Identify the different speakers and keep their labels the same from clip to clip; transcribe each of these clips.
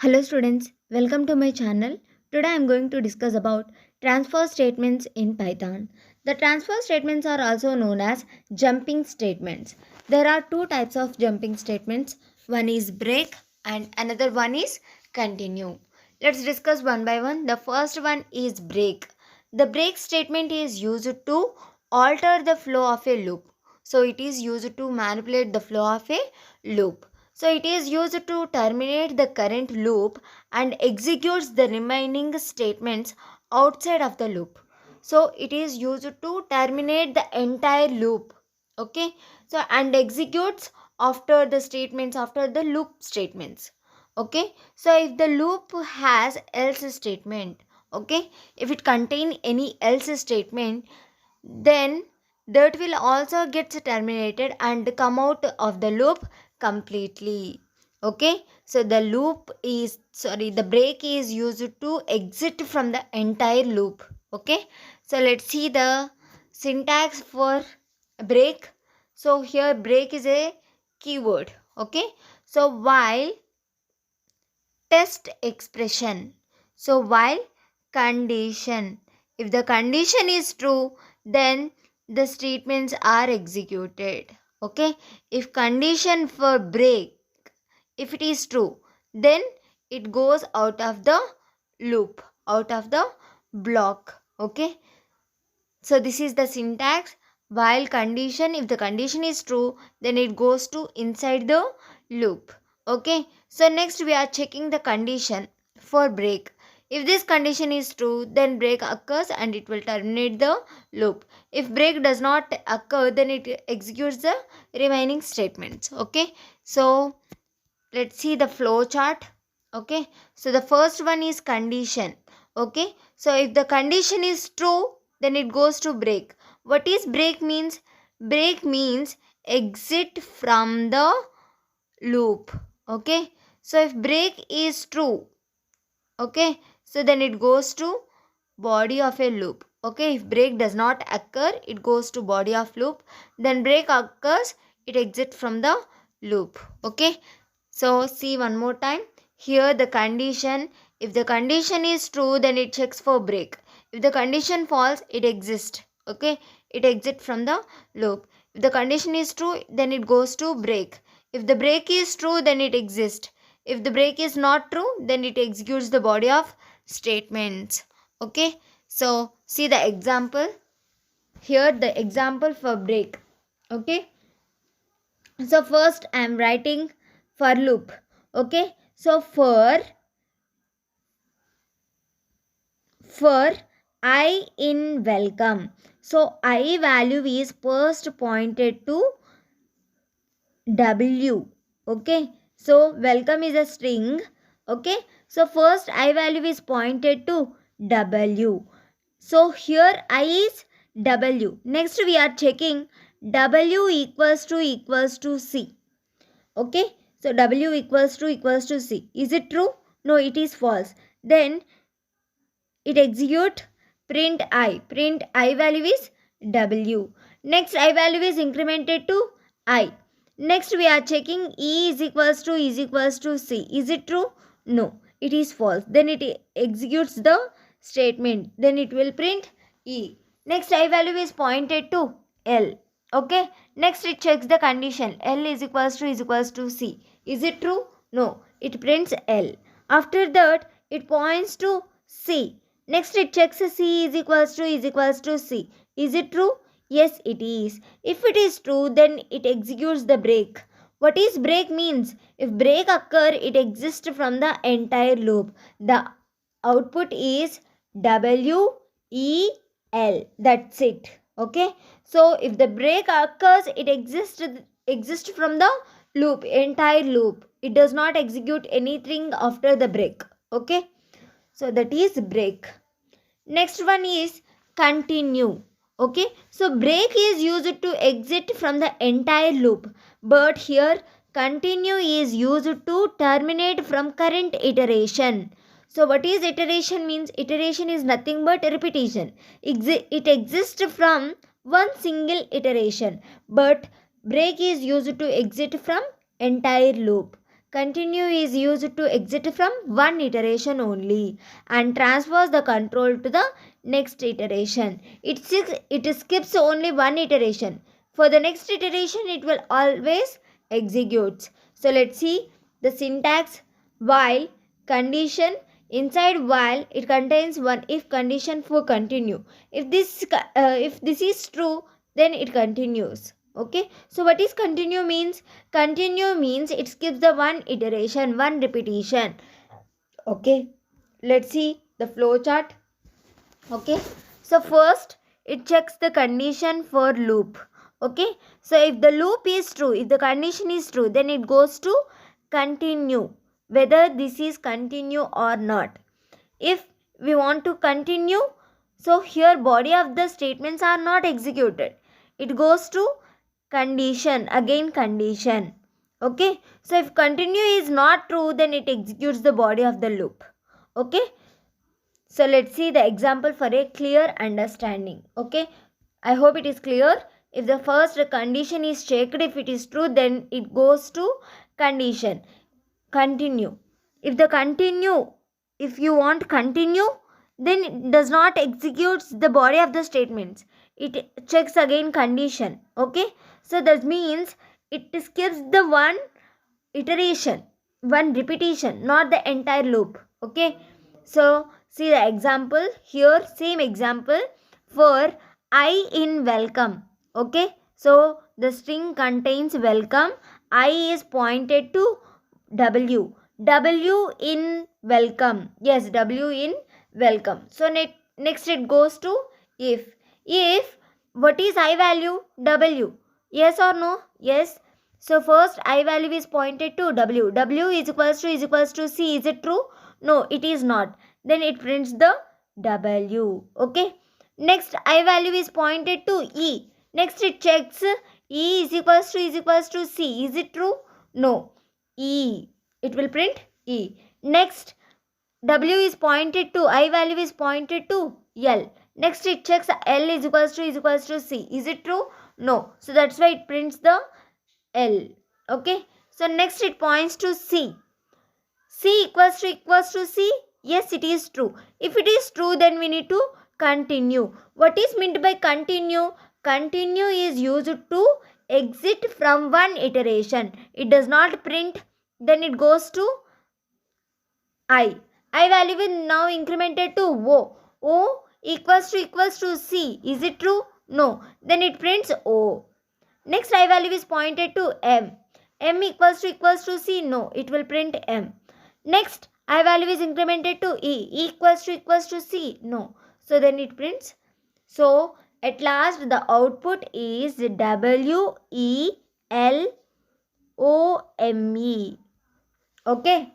Speaker 1: Hello students, welcome to my channel. Today I am going to discuss about transfer statements in Python. The transfer statements are also known as jumping statements. There are two types of jumping statements. One is break and another one is continue. Let's discuss one by one. The first one is break. The break statement is used to alter the flow of a loop. So it is used to manipulate the flow of a loop. So it is used to terminate the current loop and executes the remaining statements outside of the loop. So it is used to terminate the entire loop. Okay. So and executes after the statements, after the loop statements. Okay. So if the loop has else statement, okay, if it contain any else statement, then that will also get terminated and come out of the loop completely. Okay, so the break is used to exit from the entire loop. Okay, so let's see the syntax for break. So here break is a keyword. Okay, so while test expression, so while condition, if the condition is true, then the statements are executed. Okay, if condition for break, if it is true, then it goes out of the loop, out of the block. Okay, so this is the syntax. While condition, if the condition is true, then it goes to inside the loop. Okay, so next we are checking the condition for break. If this condition is true, then break occurs and it will terminate the loop. If break does not occur, then it executes the remaining statements. Okay, so let's see the flow chart. Okay, so the first one is condition. Okay, so if the condition is true, then it goes to break. What is break means? Break means exit from the loop. Okay, so if break is true, okay, so then it goes to body of a loop. Okay, if break does not occur, it goes to body of loop. Then break occurs, it exits from the loop. Okay, so see one more time. Here the condition, if the condition is true, then it checks for break. If the condition false, it exists. Okay, it exits from the loop. If the condition is true, then it goes to break. If the break is true, then it exists. If the break is not true, then it executes the body of statements. Okay, so see the example. Here the example for break. Okay, so first I am writing for loop. Okay, so for I in welcome, so I value is first pointed to W. Okay, so welcome is a string. Okay, so first I value is pointed to W. So here I is W. Next we are checking W equals to C. Okay, so W equals to C. Is it true? No, it is false. Then it execute print I value is W. Next I value is incremented to I. Next we are checking E is equals to C. Is it true? No, it is false. Then it executes the statement. Then it will print E. Next I value is pointed to L. Okay, next it checks the condition. L is equals to C. Is it true? No, it prints L. After that it points to C. Next it checks C is equals to C. Is it true? Yes, it is. If it is true, then it executes the break. What is break means? If break occur, it exists from the entire loop. The output is W E L. That's it. Okay. So if the break occurs, it exists from the loop, entire loop. It does not execute anything after the break. Okay. So that is break. Next one is continue. Okay, so break is used to exit from the entire loop, but here continue is used to terminate from current iteration. So what is iteration means? Iteration is nothing but repetition. It exists from one single iteration, but break is used to exit from entire loop. Continue is used to exit from one iteration only and transfers the control to the next iteration. It skips only one iteration. For the next iteration, it will always execute. So let's see the syntax. While condition, inside while it contains one if condition for continue. If this is true, then it continues. Okay, so what is continue means? Continue means it skips the one iteration, one repetition. Okay, let's see the flow chart. Okay, so first it checks the condition for loop. Okay, so if the loop is true, if the condition is true, then it goes to continue, whether this is continue or not. If we want to continue, so here body of the statements are not executed, it goes to condition, again condition. Okay, so if continue is not true, then it executes the body of the loop. Okay, so let's see the example for a clear understanding. Okay, I hope it is clear. If the first condition is checked, if it is true, then it goes to condition, continue. If you want continue, then it does not execute the body of the statements, it checks again condition. Okay, so that means it skips the one iteration, one repetition, not the entire loop. Okay, so see the example here, same example for I in welcome. Okay, so the string contains welcome, I is pointed to W. W in welcome. Yes, W in welcome. So next it goes to if. If what is I value? W. Yes or no? Yes. So first I value is pointed to W. W is equals to C. Is it true? No, it is not. Then it prints the W. Okay. Next I value is pointed to E. Next it checks E is equals to C. Is it true? No. E. It will print E. Next, W is pointed to, I value is pointed to L. Next, it checks L is equals to C. Is it true? No. So that's why it prints the L. Okay. So next, it points to C. C equals to C. Yes, it is true. If it is true, then we need to continue. What is meant by continue? Continue is used to exit from one iteration. It does not print, then it goes to I. I value is now incremented to O. O equals to C. Is it true? No. Then it prints O. Next I value is pointed to M. M equals to C. No. It will print M. Next I value is incremented to E. E equals to C. No. So then it prints. So at last the output is W E L O M E. Okay.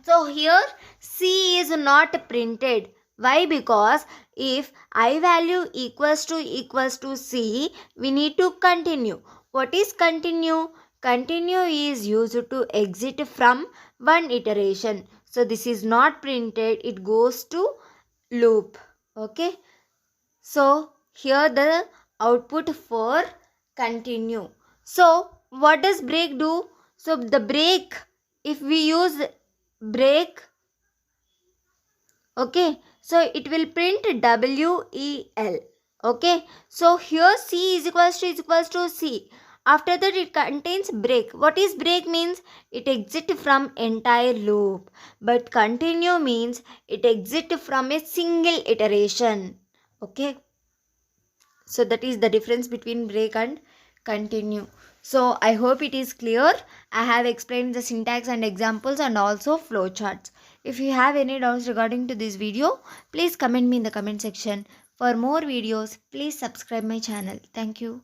Speaker 1: So here C is not printed. Why? Because if I value equals to C, we need to continue. What is continue? Continue is used to exit from one iteration. So this is not printed. It goes to loop. Okay. So here the output for continue. So what does break do? So the break, if we use break, okay, so it will print WEL. Okay, so here C is equals to C. After that it contains break. What is break means? It exit from entire loop. But continue means it exit from a single iteration. Okay, so that is the difference between break and continue. So I hope it is clear. I have explained the syntax and examples and also flowcharts. If you have any doubts regarding to this video, please comment me in the comment section. For more videos, please subscribe my channel. Thank you.